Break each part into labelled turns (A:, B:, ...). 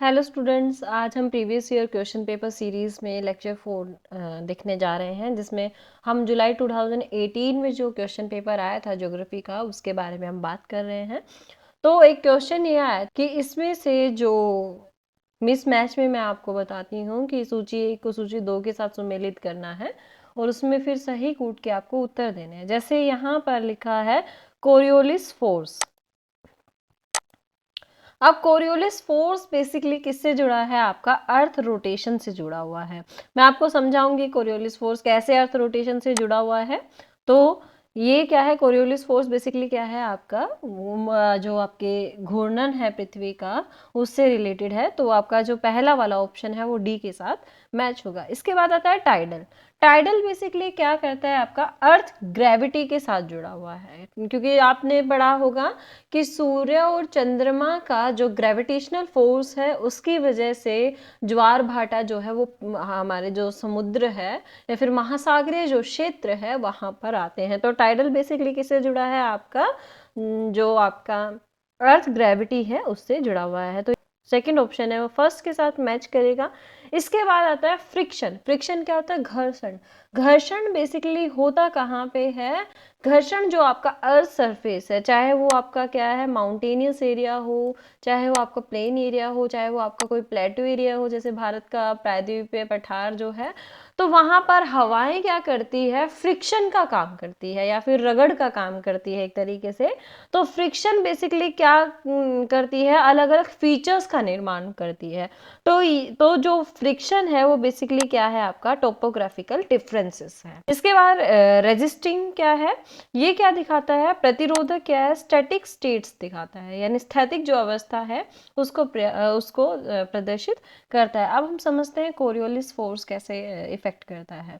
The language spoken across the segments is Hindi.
A: हेलो स्टूडेंट्स, आज हम previous year question paper series में लेक्चर 4 देखने जा रहे हैं, जिसमें हम जुलाई 2018 में जो क्वेश्चन पेपर आया था ज्योग्राफी का, उसके बारे में हम बात कर रहे हैं। तो एक क्वेश्चन ये आया कि इसमें से जो मिस मैच में मैं आपको बताती हूँ कि सूची 1 को सूची 2 के साथ सुमेलित करना है और उसमें फिर सही कूट के आपको उत्तर देने हैं। जैसे यहाँ पर लिखा है कोरियोलिस फोर्स। अब कोरियोलिस फोर्स बेसिकली किससे जुड़ा है? आपका अर्थ रोटेशन से जुड़ा हुआ है। मैं आपको समझाऊंगी कोरियोलिस फोर्स कैसे अर्थ रोटेशन से जुड़ा हुआ है। तो ये क्या है? कोरियोलिस फोर्स बेसिकली क्या है? आपका जो आपके घूर्णन है पृथ्वी का, उससे रिलेटेड है। तो आपका जो पहला वाला ऑप्शन है वो डी के साथ मैच होगा। इसके बाद आता है टाइडल। टाइडल बेसिकली क्या करता है? आपका अर्थ ग्रेविटी के साथ जुड़ा हुआ है, क्योंकि आपने पढ़ा होगा कि सूर्य और चंद्रमा का जो ग्रेविटेशनल फोर्स है उसकी वजह से ज्वार भाटा जो है वो हमारे जो समुद्र है या फिर महासागरीय जो क्षेत्र है वहां पर आते हैं। तो टाइडल बेसिकली किससे जुड़ा है? आपका जो आपका अर्थ ग्रेविटी है उससे जुड़ा हुआ है। तो सेकंड ऑप्शन है वो फर्स्ट के साथ मैच करेगा। इसके बाद आता है फ्रिक्शन। फ्रिक्शन क्या होता है? घर्षण। घर्षण बेसिकली होता कहाँ पे है? घर्षण जो आपका अर्थ सरफेस है, चाहे वो आपका क्या है, माउंटेनियस एरिया हो, चाहे वो आपका प्लेन एरिया हो, चाहे वो आपका कोई प्लेटो एरिया हो, जैसे भारत का प्रायद्वीपीय पठार जो है, तो वहां पर हवाएं क्या करती है? फ्रिक्शन का काम करती है या फिर रगड़ का काम करती है एक तरीके से। तो फ्रिक्शन बेसिकली क्या करती है? अलग अलग फीचर्स का निर्माण करती है। तो जो फ्रिक्शन है वो बेसिकली क्या है? आपका टोपोग्राफिकल डिफरेंसेस है। इसके बाद रेजिस्टिंग क्या है? ये क्या दिखाता है? प्रतिरोधक क्या है? स्टैटिक स्टेट्स दिखाता है, यानी स्थैतिक जो अवस्था है उसको प्रदर्शित करता है। अब हम समझते हैं कोरियोलिस फोर्स कैसे इफेक्ट करता है।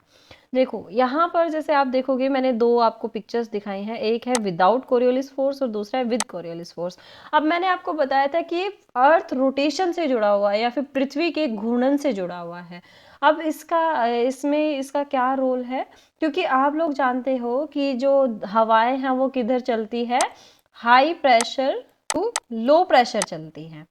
A: देखो यहाँ पर जैसे आप देखोगे, मैंने दो आपको पिक्चर्स दिखाई हैं, एक है विदाउट कोरियोलिस फोर्स और दूसरा है विद कोरियोलिस फोर्स। अब मैंने आपको बताया था कि अर्थ रोटेशन से जुड़ा हुआ है या फिर पृथ्वी के घूर्णन से जुड़ा हुआ है। अब इसका क्या रोल है? क्योंकि आप लोग जानते हो कि जो हवाएं हैं वो किधर चलती है? High pressure to low pressure चलती है।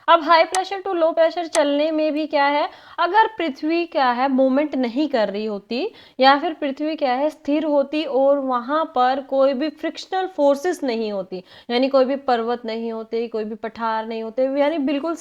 A: अब high pressure to low pressure चलने में भी क्या है? अगर पृथ्वी क्या है, मूवमेंट नहीं कर रही होती या फिर पृथ्वी क्या है, स्थिर होती और वहां पर कोई भी फ्रिक्शनल फोर्सेस नहीं होती, यानी कोई भी पर्वत नहीं होते, कोई भी पठार नहीं होते, यानी बिल्कुल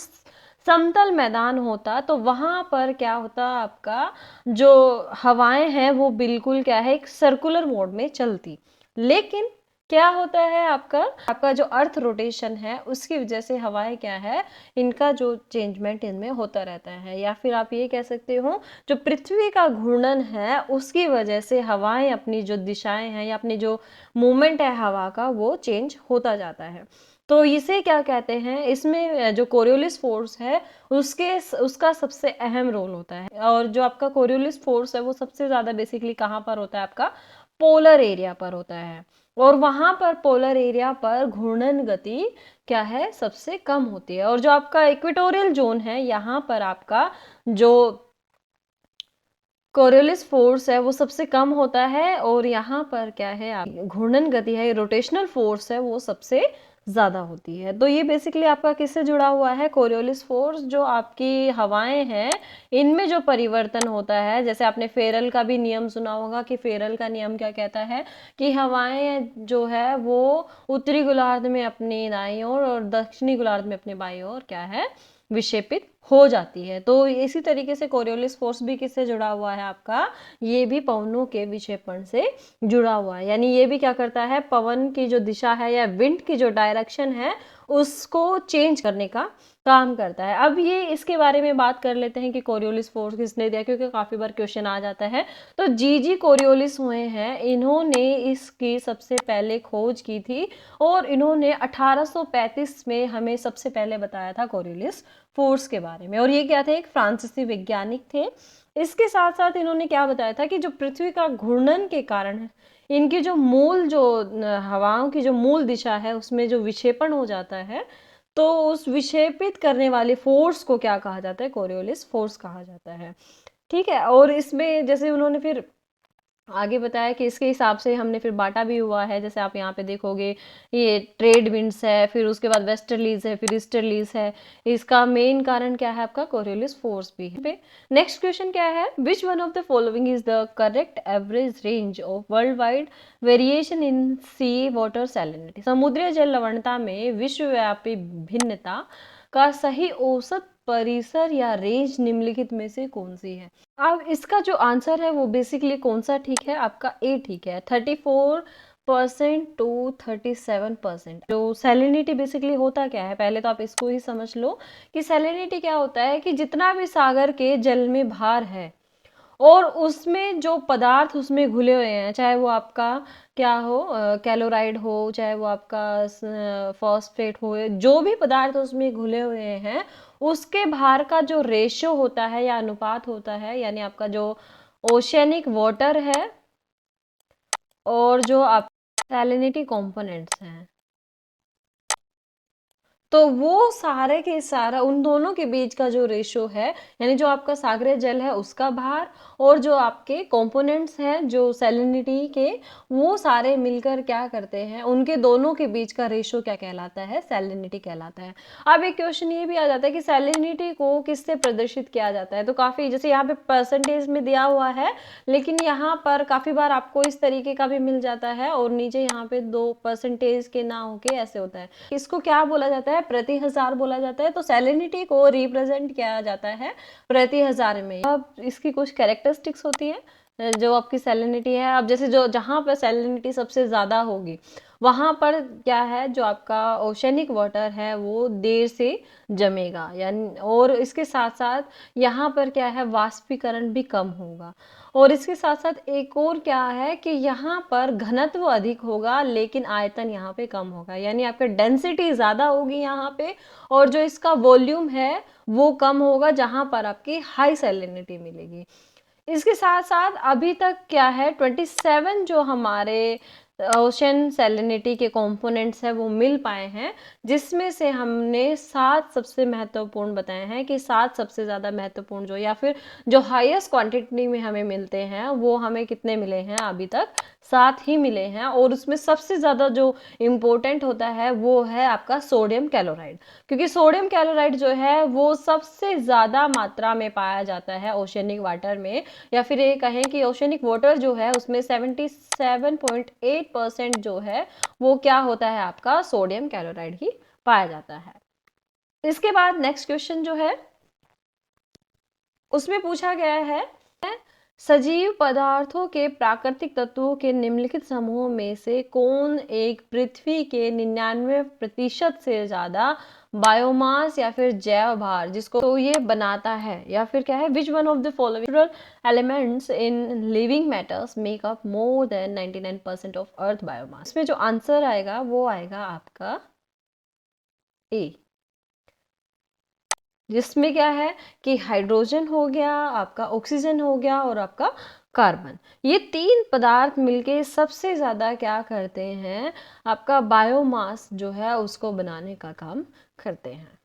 A: समतल मैदान होता, तो वहां पर क्या होता? आपका जो हवाएं हैं वो बिल्कुल क्या है, एक सर्कुलर मोड में चलती। लेकिन क्या होता है? आपका आपका जो अर्थ रोटेशन है उसकी वजह से हवाएं क्या है, इनका जो चेंजमेंट इनमें होता रहता है। या फिर आप ये कह सकते हो जो पृथ्वी का घूर्णन है उसकी वजह से हवाएं अपनी जो दिशाएं हैं या अपनी जो मूवमेंट है हवा का, वो चेंज होता जाता है। तो इसे क्या कहते हैं? इसमें जो कोरियोलिस फोर्स है उसका सबसे अहम रोल होता है। और जो आपका कोरियोलिस फोर्स है वो सबसे ज्यादा बेसिकली कहाँ पर होता है? आपका पोलर एरिया पर होता है। और वहां पर पोलर एरिया पर घूर्णन गति क्या है? सबसे कम होती है। और जो आपका इक्वेटोरियल जोन है, यहाँ पर आपका जो कोरियोलिस फोर्स है वो सबसे कम होता है। और यहाँ पर क्या है? घूर्णन गति है, रोटेशनल फोर्स है, वो सबसे ज्यादा होती है। तो ये बेसिकली आपका किससे जुड़ा हुआ है? Coriolis force. जो आपकी हवाएं हैं इनमें जो परिवर्तन होता है, जैसे आपने फेरल का भी नियम सुना होगा कि फेरल का नियम क्या कहता है कि हवाएं जो है वो उत्तरी गोलार्ध में अपनी दाईं ओर और दक्षिणी गोलार्ध में अपने बाईं ओर क्या है, विक्षेपित हो जाती है। तो इसी तरीके से कोरियोलिस फोर्स भी किससे जुड़ा हुआ है? आपका ये भी पवनों के विक्षेपण से जुड़ा हुआ है। यानी ये भी क्या करता है? पवन की जो दिशा है या विंड की जो डायरेक्शन है उसको चेंज करने का काम करता है। अब ये इसके बारे में बात कर लेते हैं कि कोरियोलिस फोर्स किसने दिया, क्योंकि काफी बार क्वेश्चन आ जाता है। तो जी कोरियोलिस हुए हैं, इन्होंने इसकी सबसे पहले खोज की थी और इन्होंने 1835 में हमें सबसे पहले बताया था कोरियोलिस फोर्स के बारे में। और ये क्या थे? एक फ्रांसीसी वैज्ञानिक थे। इसके साथ साथ इन्होंने क्या बताया था कि जो पृथ्वी का घूर्णन के कारण है, इनकी जो मूल जो हवाओं की जो मूल दिशा है उसमें जो विक्षेपण हो जाता है, तो उस विक्षेपित करने वाले फोर्स को क्या कहा जाता है? कोरियोलिस फोर्स कहा जाता है। ठीक है। और इसमें जैसे उन्होंने फिर आगे बताया कि इसके हिसाब से हमने फिर बांटा भी हुआ है, जैसे आप यहाँ पे देखोगे ये ट्रेड विंड्स है, फिर उसके बाद वेस्टर्लीज है, फिर ईस्टर्लीज है। इसका मेन कारण क्या है आपका कोरियोलिस फोर्स भी है। नेक्स्ट क्वेश्चन क्या है, which one of the following is the correct average range of world wide variation in sea water salinity. समुद्री जल लवणता में विश्वव्यापी भिन्नता का सही औसत परिसर या रेंज निम्नलिखित में से कौन सी है। अब इसका जो आंसर है वो बेसिकली कौन सा ठीक है, आपका ए ठीक है। 34% टू 37%। जो सैलिनिटी बेसिकली होता क्या है, पहले तो आप इसको ही समझ लो कि सैलिनिटी क्या होता है कि जितना भी सागर के जल में भार है और उसमें जो पदार्थ उसमें घुले हुए हैं, चाहे वो आपका क्या हो, कैलोराइड हो, चाहे वो आपका फॉस्फेट हो, जो भी पदार्थ उसमें घुले हुए हैं उसके भार का जो रेशियो होता है या अनुपात होता है, यानी आपका जो ओशियनिक वाटर है और जो आप सैलिनिटी कंपोनेंट्स हैं, तो वो सारे के सारा उन दोनों के बीच का जो रेशो है, यानी जो आपका सागरीय जल है उसका भार और जो आपके कंपोनेंट्स हैं जो सैलिनिटी के, वो सारे मिलकर क्या करते हैं, उनके दोनों के बीच का रेशो क्या कहलाता है, सैलिनिटी कहलाता है। अब एक क्वेश्चन ये भी आ जाता है कि सैलिनिटी को किससे प्रदर्शित किया जाता है, तो काफी जैसे यहाँ पे परसेंटेज में दिया हुआ है, लेकिन यहाँ पर काफी बार आपको इस तरीके का भी मिल जाता है और नीचे यहाँ पे 2% के ना होके ऐसे होता है। इसको क्या बोला जाता है, प्रति हजार बोला जाता है। तो सैलिनिटी को रिप्रेजेंट किया जाता है प्रति हजार में। अब इसकी कुछ कैरेक्टरिस्टिक्स होती है जो आपकी सैलिनिटी है। अब जैसे जो जहां पर सैलिनिटी सबसे ज्यादा होगी वहां पर क्या है, जो आपका ओशनिक वाटर है वो देर से जमेगा, यानी और इसके साथ साथ यहाँ पर क्या है, वाष्पीकरण भी कम होगा। और इसके साथ साथ एक और क्या है कि यहाँ पर घनत्व अधिक होगा लेकिन आयतन यहाँ पे कम होगा, यानी आपका डेंसिटी ज्यादा होगी यहाँ पे और जो इसका वॉल्यूम है वो कम होगा जहां पर आपकी हाई सैलिनिटी मिलेगी। इसके साथ साथ अभी तक क्या है, 27 जो हमारे ओशन सैलिनिटी के कंपोनेंट्स हैं वो मिल पाए हैं, जिसमें से हमने 7 सबसे महत्वपूर्ण बताए हैं कि 7 सबसे ज़्यादा महत्वपूर्ण जो या फिर जो हाईएस्ट क्वांटिटी में हमें मिलते हैं वो हमें कितने मिले हैं, अभी तक 7 ही मिले हैं। और उसमें सबसे ज़्यादा जो इम्पोर्टेंट होता है वो है आपका सोडियम कैलोराइड, क्योंकि सोडियम कैलोराइड जो है वो सबसे ज़्यादा मात्रा में पाया जाता है ओशनिक वाटर में, या फिर ये कहें कि ओशनिक वाटर जो है उसमें 77.8% जो है वो क्या होता है, आपका सोडियम कैलोराइड ही पाया जाता है। इसके बाद नेक्स्ट क्वेश्चन जो है उसमें पूछा गया है, सजीव पदार्थों के प्राकृतिक तत्वों के निम्नलिखित समूहों में से कौन एक पृथ्वी के 99% से ज्यादा बायोमास या फिर जैव भार जिसको तो ये बनाता है, या फिर क्या है, which one of the following elements in living matters make up more than 99% of earth biomass. इसमें जो आंसर आएगा वो आएगा आपका ए, जिसमें क्या है कि हाइड्रोजन हो गया, आपका ऑक्सीजन हो गया और आपका कार्बन, ये 3 पदार्थ मिलके सबसे ज्यादा क्या करते हैं, आपका बायोमास जो है उसको बनाने का काम करते हैं।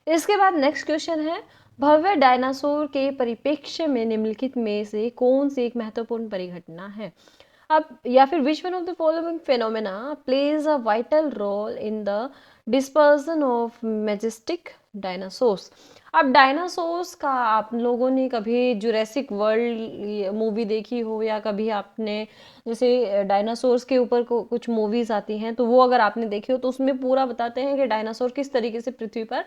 A: इसके बाद नेक्स्ट क्वेश्चन है, भव्य डायनासोर के परिप्रेक्ष्य में निम्नलिखित में से कौन सी एक महत्वपूर्ण परिघटना है। अब या फिर which one of the following phenomena plays a vital role in the dispersion of majestic dinosaurs. अब डायनासोर्स का आप लोगों ने कभी जुरासिक वर्ल्ड मूवी देखी हो, या कभी आपने जैसे डायनासोर्स के ऊपर कुछ मूवीज आती हैं तो वो अगर आपने देखी हो तो उसमें पूरा बताते हैं कि डायनासोर किस तरीके से पृथ्वी पर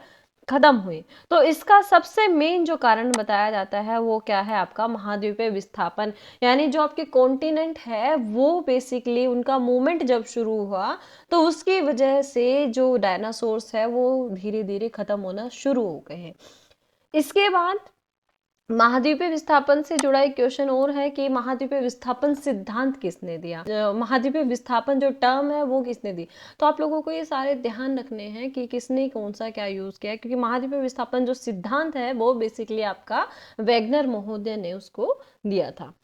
A: खत्म हुए। तो इसका सबसे मेन जो कारण बताया जाता है वो क्या है, आपका महाद्वीपीय विस्थापन, यानी जो आपके कॉन्टिनेंट है वो बेसिकली उनका मूवमेंट जब शुरू हुआ तो उसकी वजह से जो डायनासोर्स है वो धीरे धीरे खत्म होना शुरू हो गए हैं। इसके बाद महाद्वीपीय विस्थापन से जुड़ा एक क्वेश्चन और है कि महाद्वीपीय विस्थापन सिद्धांत किसने दिया, महाद्वीपीय विस्थापन जो टर्म है वो किसने दी। तो आप लोगों को ये सारे ध्यान रखने हैं कि किसने कौन सा क्या यूज किया, क्योंकि महाद्वीपीय विस्थापन जो सिद्धांत है वो बेसिकली आपका वैगनर महोदय ने उसको दिया था।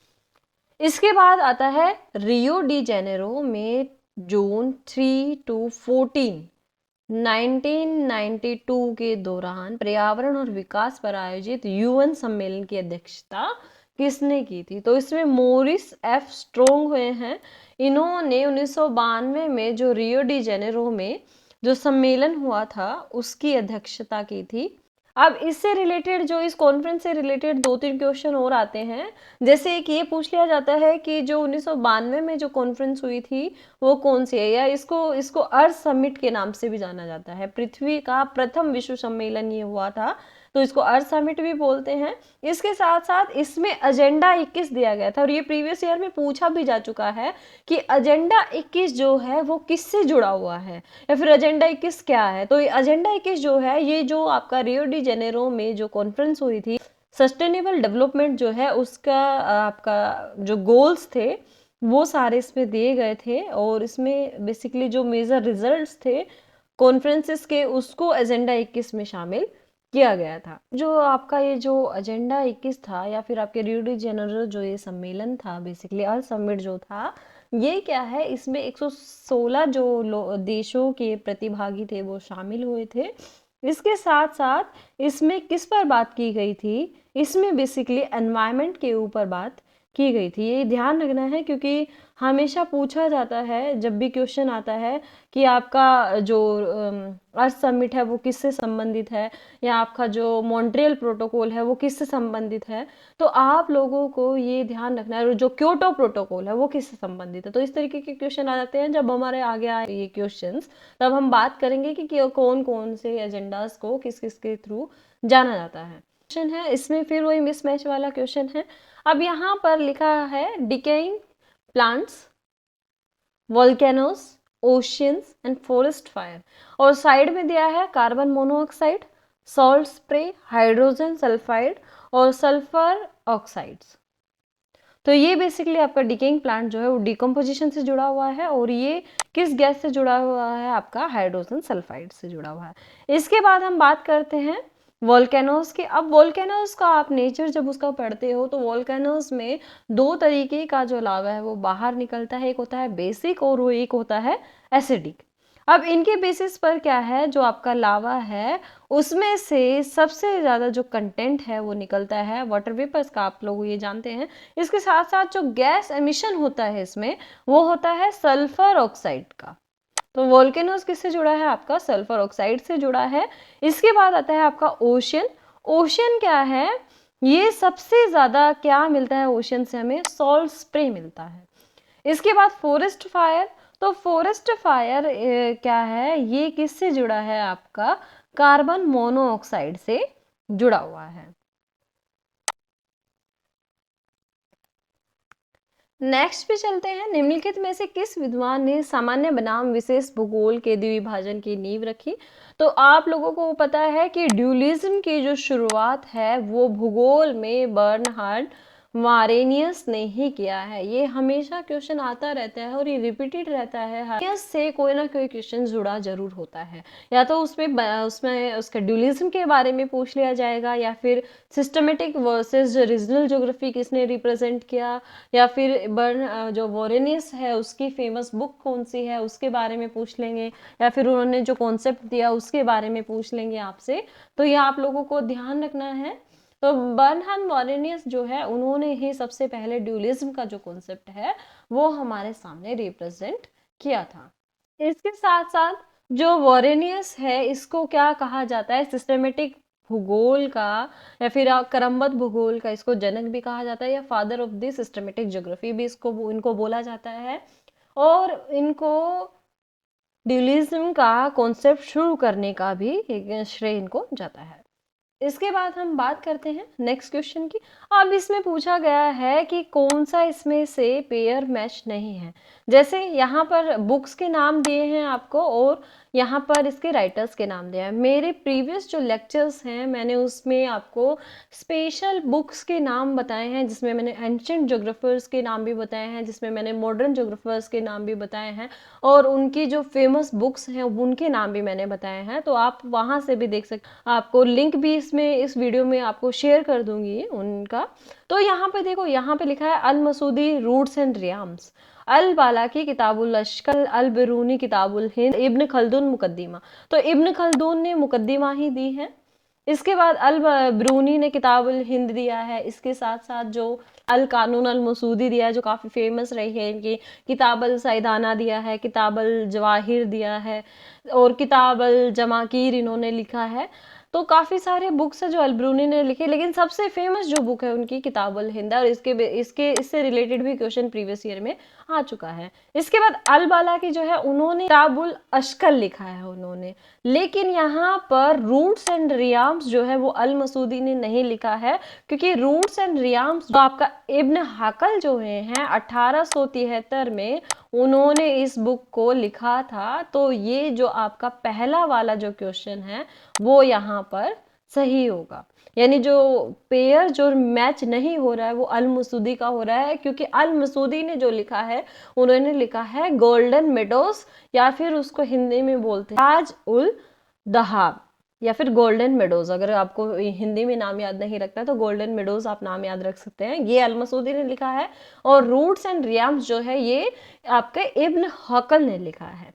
A: इसके बाद आता है रियो डी जेनेरो में जून 3 to 14 1992 के दौरान पर्यावरण और विकास पर आयोजित यूएन सम्मेलन की अध्यक्षता किसने की थी? तो इसमें मोरिस एफ स्ट्रोंग हुए हैं। इन्होंने 1992 में जो रियो डी जेनेरो में जो सम्मेलन हुआ था उसकी अध्यक्षता की थी। अब इससे रिलेटेड जो इस कॉन्फ्रेंस से रिलेटेड 2-3 क्वेश्चन और आते हैं। जैसे एक ये पूछ लिया जाता है कि जो 1992 में जो कॉन्फ्रेंस हुई थी वो कौन सी है, या इसको इसको अर्थ समिट के नाम से भी जाना जाता है। पृथ्वी का प्रथम विश्व सम्मेलन ये हुआ था, तो इसको अर्थ समिट भी बोलते हैं। इसके साथ साथ इसमें एजेंडा 21 दिया गया था, और ये प्रीवियस ईयर में पूछा भी जा चुका है कि एजेंडा 21 जो है वो किससे जुड़ा हुआ है, या फिर एजेंडा 21 क्या है। तो एजेंडा 21 जो है, ये जो आपका रियो डी जेनेरो में जो कॉन्फ्रेंस हुई थी, सस्टेनेबल डेवलपमेंट जो है उसका आपका जो गोल्स थे वो सारे इसमें दिए गए थे, और इसमें बेसिकली जो मेजर रिजल्ट्स थे कॉन्फ्रेंसेस के उसको एजेंडा 21 में शामिल किया गया था। जो आपका ये जो एजेंडा 21 था, या फिर आपके रियो डी जेनेरो जो ये सम्मेलन था, बेसिकली अर्थ समिट जो था, ये क्या है, इसमें 116 जो देशों के प्रतिभागी थे वो शामिल हुए थे। इसके साथ साथ इसमें किस पर बात की गई थी, इसमें बेसिकली एनवायरनमेंट के ऊपर बात की गई थी। ये ध्यान रखना है, क्योंकि हमेशा पूछा जाता है जब भी क्वेश्चन आता है कि आपका जो अर्थ समिट है वो किससे संबंधित है, या आपका जो मॉन्ट्रियल प्रोटोकॉल है वो किससे संबंधित है, तो आप लोगों को ये ध्यान रखना है। और जो क्योटो प्रोटोकॉल है वो किससे संबंधित है। तो इस तरीके के क्वेश्चन आ जाते हैं। जब हमारे आगे आए ये क्वेश्चंस, तब हम बात करेंगे कि कौन कौन से एजेंडाज को किस किस के थ्रू जाना जाता है। क्वेश्चन है इसमें फिर वही मिसमैच वाला क्वेश्चन है। अब यहाँ पर लिखा है decaying plants, volcanoes, oceans and forest fire, और साइड में दिया है carbon monoxide, salt spray, hydrogen sulphide और सल्फर ऑक्साइड्स। तो ये बेसिकली आपका डिकेइंग प्लांट जो है वो डिकम्पोजिशन से जुड़ा हुआ है, और ये किस गैस से जुड़ा हुआ है, आपका हाइड्रोजन सल्फाइड से जुड़ा हुआ है। इसके बाद हम बात करते हैं वोल्केनोस की। अब वोल्केनोस का आप नेचर जब उसका पढ़ते हो तो वोल्केनोस में दो तरीके का जो लावा है वो बाहर निकलता है, एक होता है बेसिक और वो एक होता है एसिडिक। अब इनके बेसिस पर क्या है, जो आपका लावा है उसमें से सबसे ज़्यादा जो कंटेंट है वो निकलता है वाटर वेपर्स का, आप लोग ये जानते हैं। इसके साथ साथ जो गैस एमिशन होता है इसमें वो होता है सल्फर ऑक्साइड का। तो वोल्केनोस किससे जुड़ा है, आपका सल्फर ऑक्साइड से जुड़ा है। इसके बाद आता है आपका ओशियन। ओशियन क्या है, ये सबसे ज्यादा क्या मिलता है ओशियन से, हमें सॉल्ट स्प्रे मिलता है। इसके बाद फॉरेस्ट फायर। तो फॉरेस्ट फायर क्या है, ये किससे जुड़ा है, आपका कार्बन मोनोऑक्साइड से जुड़ा हुआ है। नेक्स्ट पे चलते हैं। निम्नलिखित में से किस विद्वान ने सामान्य बनाम विशेष भूगोल के द्विभाजन की नींव रखी। तो आप लोगों को पता है कि ड्यूलिज्म की जो शुरुआत है वो भूगोल में बर्नहार्ड मारेनियस ने ही किया है। ये हमेशा क्वेश्चन आता रहता है और ये रिपीटेड रहता है, हर से कोई ना कोई क्वेश्चन जुड़ा जरूर होता है। या तो उसमें उसका ड्यूलिज्म के बारे में पूछ लिया जाएगा, या फिर सिस्टमेटिक वर्सेस रीजनल ज्योग्राफी किसने रिप्रेजेंट किया, या फिर जो वॉरेनियस है उसकी फेमस बुक कौन सी है उसके बारे में पूछ लेंगे, या फिर उन्होंने जो कॉन्सेप्ट दिया उसके बारे में पूछ लेंगे आपसे। तो ये आप लोगों को ध्यान रखना है। तो बर्नहार्ड वॉरेनियस जो है उन्होंने ही सबसे पहले ड्यूलिज्म का जो कॉन्सेप्ट है वो हमारे सामने रिप्रेजेंट किया था। इसके साथ साथ जो वॉरेनियस है इसको क्या कहा जाता है, सिस्टमेटिक भूगोल का या फिर क्रमबद्ध भूगोल का इसको जनक भी कहा जाता है, या father of the systematic geography भी इसको इनको बोला जाता है। और इनको ड्यूलिज्म का कॉन्सेप्ट शुरू करने का भी एक श्रेय इनको जाता है। इसके बाद हम बात करते हैं नेक्स्ट क्वेश्चन की। अब इसमें पूछा गया है कि कौन सा इसमें से पेयर मैच नहीं है। जैसे यहाँ पर बुक्स के नाम दिए हैं आपको, और यहाँ पर इसके राइटर्स के नाम दिए हैं। मेरे प्रीवियस जो लेक्चर्स हैं मैंने उसमें आपको स्पेशल बुक्स के नाम बताए हैं, जिसमें मैंने एंशिएंट ज्योग्राफर्स के नाम भी बताए हैं, जिसमें मैंने मॉडर्न ज्योग्राफर्स के नाम भी बताए हैं, और उनकी जो फेमस बुक्स हैं उनके नाम भी मैंने बताए हैं। तो आप वहाँ से भी देख सकते, आपको लिंक भी इसमें इस वीडियो में आपको शेयर कर दूंगी उनका। तो यहाँ पे देखो, यहाँ पे लिखा है al Masudi roots and realms, al Balkhi Kitabul Ashkal, al Biruni Kitabul Hind, Ibn Khaldun Muqaddimah. तो इब्न खल्दून ने मुकद्दिमा ही दी है। इसके बाद अल ब्रूनी ने किताबुल हिंद दिया है। इसके साथ साथ जो अल कानून अल मसूदी दिया है, जो काफ़ी फेमस रही है इनकी, किताबुल सैदाना दिया है, किताबुल जवाहिर दिया है, और किताबुल जमाकीर इन्होंने लिखा है। तो काफ़ी सारे बुक्स है जो अलब्रूनी ने लिखे, लेकिन सबसे फेमस जो बुक है उनकी किताबुल हिंद है, और इससे रिलेटेड भी क्वेश्चन प्रीवियस ईयर में आ चुका है। इसके बाद अल बाला की जो है उन्होंने किताबुल अश्कल लिखा है उन्होंने, लेकिन यहाँ पर रूट्स एंड रियाम्स जो है वो अल मसूदी ने नहीं लिखा है, क्योंकि रूट्स एंड रियाम्स जो आपका इब्न हकल जो हैं 1873 में उन्होंने इस बुक को लिखा था। तो ये जो आपका पहला वाला जो क्वेश्चन है वो यहाँ पर सही होगा, यानी जो पेयर जो मैच नहीं हो रहा है वो अल मसूदी का हो रहा है, क्योंकि अल मसूदी ने जो लिखा है उन्होंने लिखा है गोल्डन मेडोस, या फिर उसको हिंदी में बोलते हैं ताज उल दहाब, या फिर गोल्डन मेडोज। अगर आपको हिंदी में नाम याद नहीं रखता तो गोल्डन मेडोज आप नाम याद रख सकते हैं, ये अल मसूदी ने लिखा है। और रूट्स एंड रियाम्स जो है ये आपके इब्न हकल ने लिखा है।